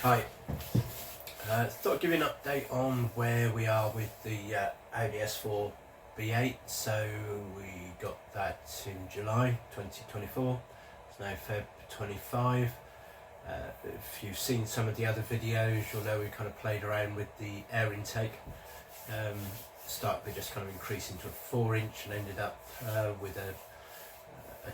Hi, thought I'd give you an update on where we are with the Audi S4 B8. So we got that in July 2024, it's now Feb 25. If you've seen some of the other videos, you'll know we kind of played around with the air intake. Started with just kind of increasing to a 4-inch and ended up with a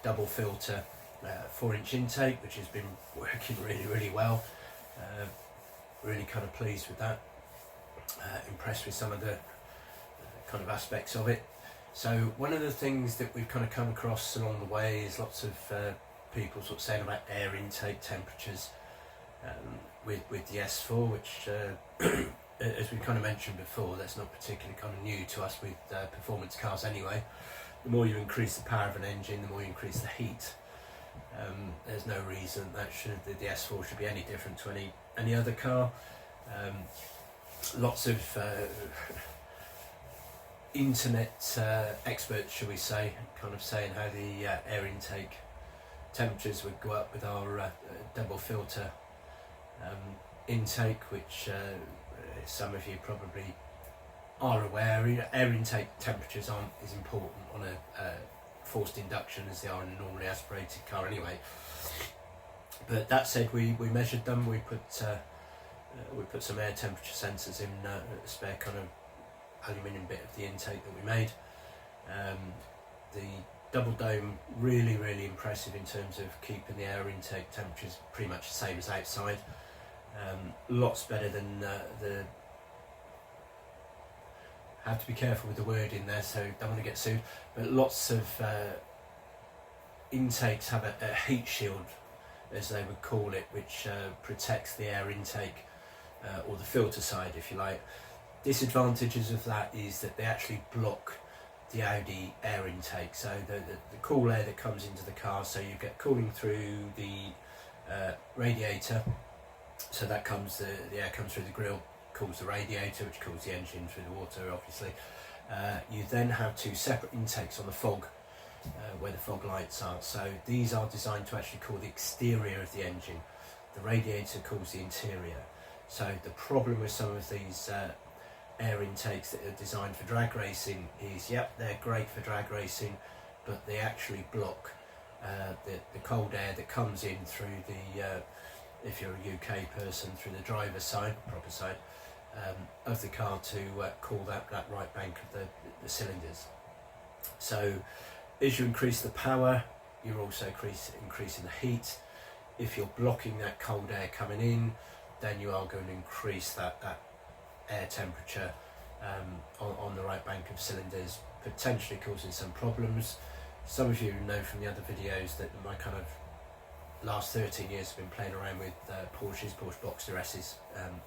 double filter 4-inch intake, which has been working really well. Really kind of pleased with that, impressed with some of the kind of aspects of it. So one of the things that we've kind of come across along the way is lots of people sort of saying about air intake temperatures with the S4, which as we kind of mentioned before, that's not particularly kind of new to us with performance cars anyway. The more you increase the power of an engine, the more you increase the heat. There's no reason that the S4 should be any different to any other car. Lots of internet experts, shall we say, kind of saying how the air intake temperatures would go up with our double filter intake, which some of you probably are aware. Air intake temperatures aren't as important on a forced induction as they are in a normally aspirated car anyway. But that said, we measured them. We put some air temperature sensors in a spare kind of aluminium bit of the intake that we made. The double dome, really impressive in terms of keeping the air intake temperatures pretty much the same as outside. Lots better than the have to be careful with the word in there, so don't want to get sued, but lots of intakes have a heat shield, as they would call it, which protects the air intake or the filter side, if you like. Disadvantages of that is that they actually block the Audi air intake, so the cool air that comes into the car, so you get cooling through the radiator, so that comes the air comes through the grille, cools the radiator, which cools the engine through the water obviously. You then have two separate intakes on the fog, where the fog lights are. So these are designed to actually cool the exterior of the engine. The radiator cools the interior. So the problem with some of these air intakes that are designed for drag racing is, yep, they're great for drag racing, but they actually block the cold air that comes in through the, if you're a UK person, through the driver's side, proper side, of the car to cool that right bank of the cylinders. So as you increase the power, you're also increasing the heat. If you're blocking that cold air coming in, then you are going to increase that air temperature on the right bank of cylinders, potentially causing some problems. Some of you know from the other videos that my kind of last 13 years have been playing around with Porsche Boxster S's,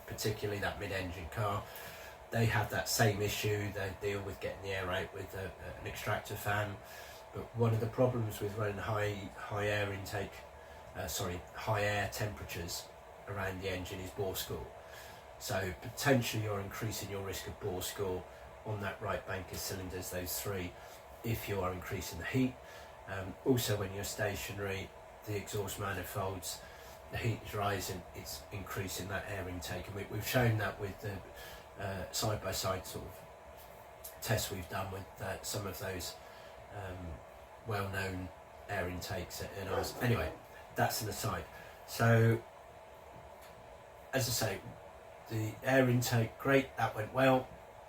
particularly that mid-engine car. They have that same issue. They deal with getting the air out with an extractor fan. But one of the problems with running high air temperatures around the engine is bore score. So potentially you're increasing your risk of bore score on that right bank of cylinders, those three, if you are increasing the heat. Also, when you're stationary, the exhaust manifolds, the heat is rising, it's increasing that air intake, and we've shown that with the side-by-side sort of tests we've done with some of those well-known air intakes in ours. Anyway, that's an aside. So, as I say, the air intake, great, that went well.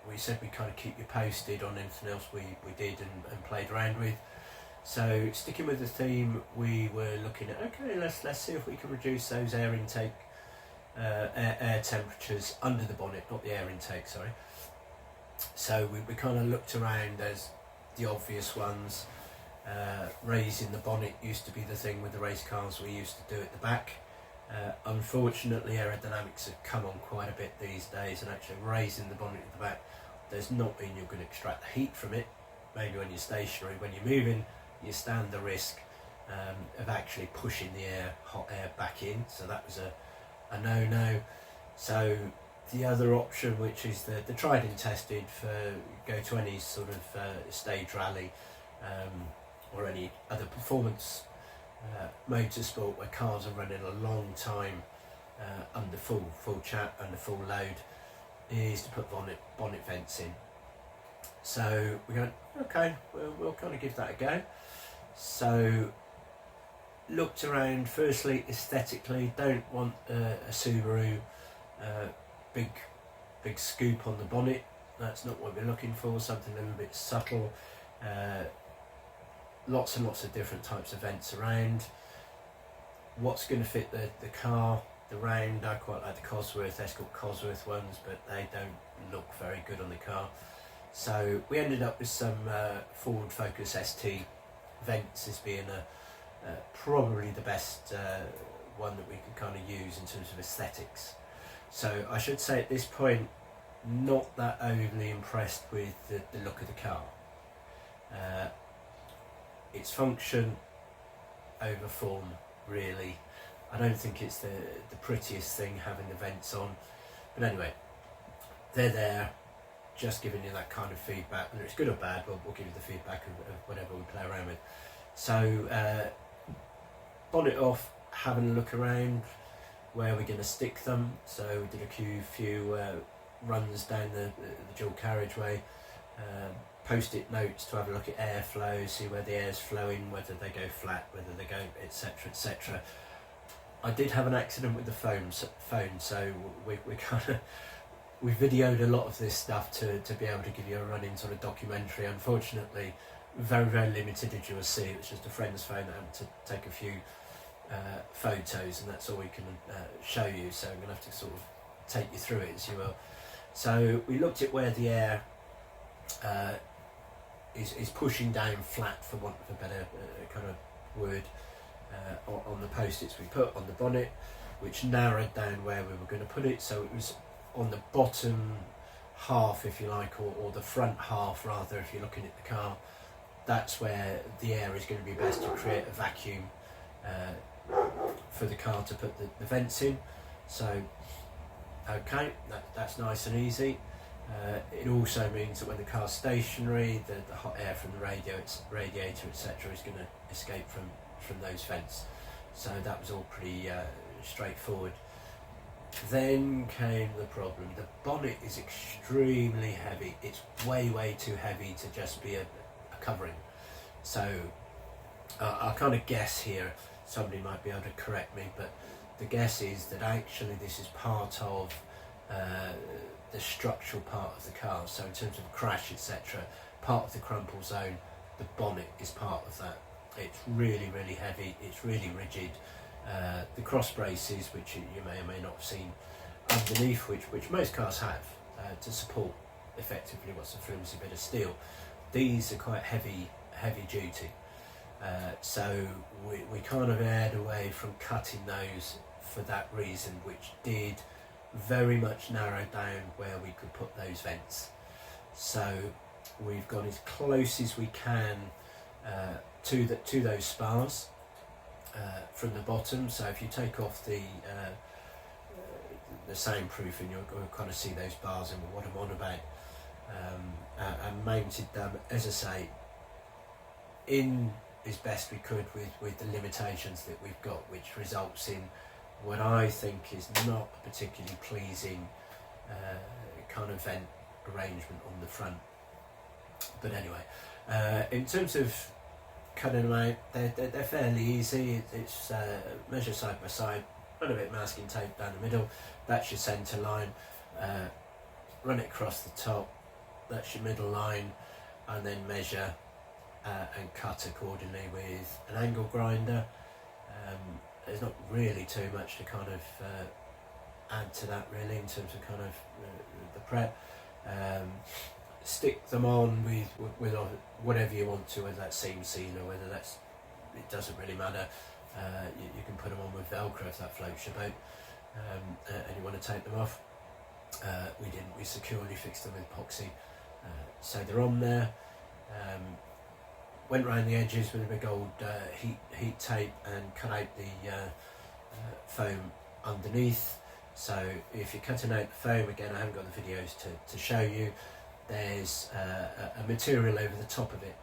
We said we'd kind of keep you posted on anything else we did and played around with. So sticking with the theme, we were looking at, okay, let's see if we can reduce those air intake air temperatures under the bonnet, not the air intake, sorry. So we kind of looked around as the obvious ones. Raising the bonnet used to be the thing with the race cars we used to do at the back. Unfortunately, aerodynamics have come on quite a bit these days, and actually raising the bonnet at the back does not mean you're going to extract the heat from it. Maybe when you're stationary. When you're moving, you stand the risk of actually pushing the hot air back in. So that was a no-no. So the other option, which is the tried and tested for go to any sort of stage rally or any other performance motorsport where cars are running a long time under full under full load, is to put bonnet vents in. So we go, okay, we'll kind of give that a go. So looked around, firstly aesthetically, don't want a Subaru big scoop on the bonnet. That's not what we're looking for, something a little bit subtle. Lots and lots of different types of vents around. What's going to fit the car, the round, I quite like the Cosworth, Escort Cosworth ones, but they don't look very good on the car. So we ended up with some Ford Focus ST vents as being probably the best one that we could kind of use in terms of aesthetics. So I should say at this point, not that overly impressed with the look of the car. It's function over form, really. I don't think it's the prettiest thing having the vents on, but anyway, they're there, just giving you that kind of feedback. Whether it's good or bad, we'll give you the feedback of whatever we play around with. So bonnet off, having a look around where we're going to stick them. So we did a few runs down the dual carriageway, post-it notes to have a look at airflow, see where the air's flowing, whether they go flat, whether they go, etc, etc. I did have an accident with the phone, so we videoed a lot of this stuff to be able to give you a running sort of documentary. Unfortunately, very, very limited as you will see. It was just a friend's phone that I had to take a few photos, and that's all we can show you, so I'm going to have to sort of take you through it as you will. So we looked at where the air is pushing down flat, for want of a better kind of word, on the post-its we put on the bonnet, which narrowed down where we were going to put it. So it was on the bottom half, if you like, or the front half rather, if you're looking at the car. That's where the air is going to be best to create a vacuum for the car to put the vents in. So okay, that's nice and easy. It also means that when the car's stationary, the hot air from the radiator, etc., is going to escape from those vents. So that was all pretty straightforward. Then came the problem. The bonnet is extremely heavy. It's way too heavy to just be a covering. So I'll kind of guess here, somebody might be able to correct me, but the guess is that actually this is part of the structural part of the car. So in terms of crash, etc., part of the crumple zone, the bonnet is part of that. It's really heavy, it's really rigid. The cross braces, which you may or may not have seen underneath, which most cars have to support effectively what's a flimsy bit of steel, these are quite heavy duty. So we kind of erred away from cutting those for that reason, which did very much narrow down where we could put those vents. So we've gone as close as we can to those spars from the bottom. So if you take off the soundproofing, you'll kind of see those bars and what I'm on about, and mounted them, as I say, in as best we could with the limitations that we've got, which results in what I think is not a particularly pleasing kind of vent arrangement on the front. But anyway, in terms of cutting them out, they're fairly easy. It's measure side by side, run a bit of masking tape down the middle, that's your centre line, run it across the top, that's your middle line, and then measure and cut accordingly with an angle grinder. There's not really too much to kind of add to that really in terms of kind of the prep. Stick them on with whatever you want to, whether that's seam sealer, whether that's, it doesn't really matter. You can put them on with Velcro if that floats your boat, and you want to take them off. We didn't, we securely fixed them with epoxy, so they're on there. Went around the edges with a big old heat tape and cut out the foam underneath. So if you're cutting out the foam, again I haven't got the videos to show you, there's a material over the top of it.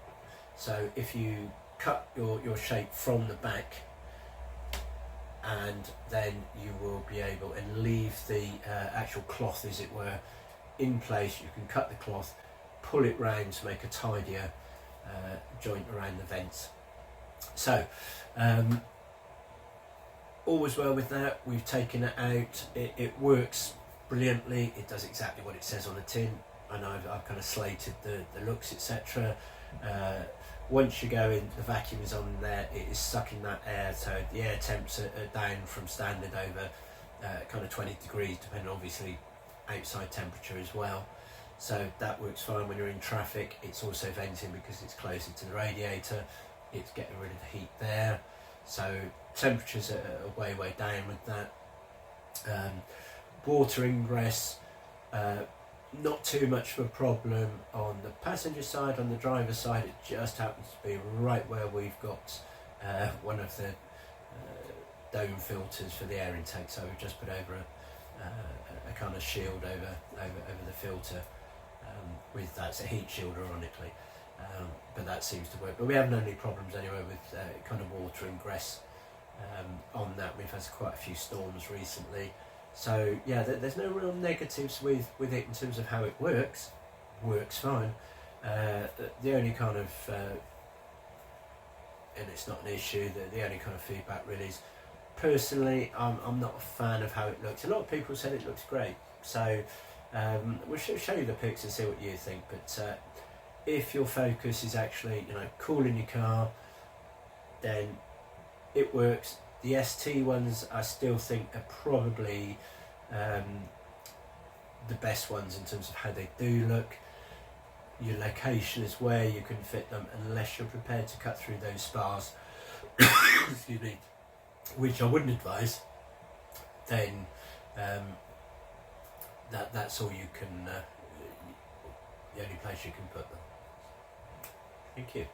So if you cut your shape from the back, and then you will be able and leave the actual cloth, as it were, in place. You can cut the cloth, pull it round to make a tidier joint around the vents. So all was well with that. We've taken it out. It works brilliantly. It does exactly what it says on the tin. I know I've kind of slated the looks, etc. Once you go in, the vacuum is on there, it is sucking that air, so the air temps are down from standard over kind of 20 degrees, depending obviously outside temperature as well. So that works fine when you're in traffic. It's also venting because it's closer to the radiator. It's getting rid of the heat there. So temperatures are way down with that. Water ingress, not too much of a problem on the passenger side. On the driver's side, it just happens to be right where we've got one of the dome filters for the air intake. So we've just put over a kind of shield over the filter with that. It's a heat shield, ironically, but that seems to work. But we haven't had any problems anyway with kind of water ingress on that. We've had quite a few storms recently. So yeah, there's no real negatives with it in terms of how it works. Works fine. The only kind of, and it's not an issue, the only kind of feedback really is, personally, I'm not a fan of how it looks. A lot of people said it looks great. So we'll show you the pics and see what you think. But if your focus is actually, cooling your car, then it works. The ST ones, I still think, are probably the best ones in terms of how they do look. Your location is where you can fit them, unless you're prepared to cut through those spars, excuse me, which I wouldn't advise. Then that's all you can, the only place you can put them. Thank you.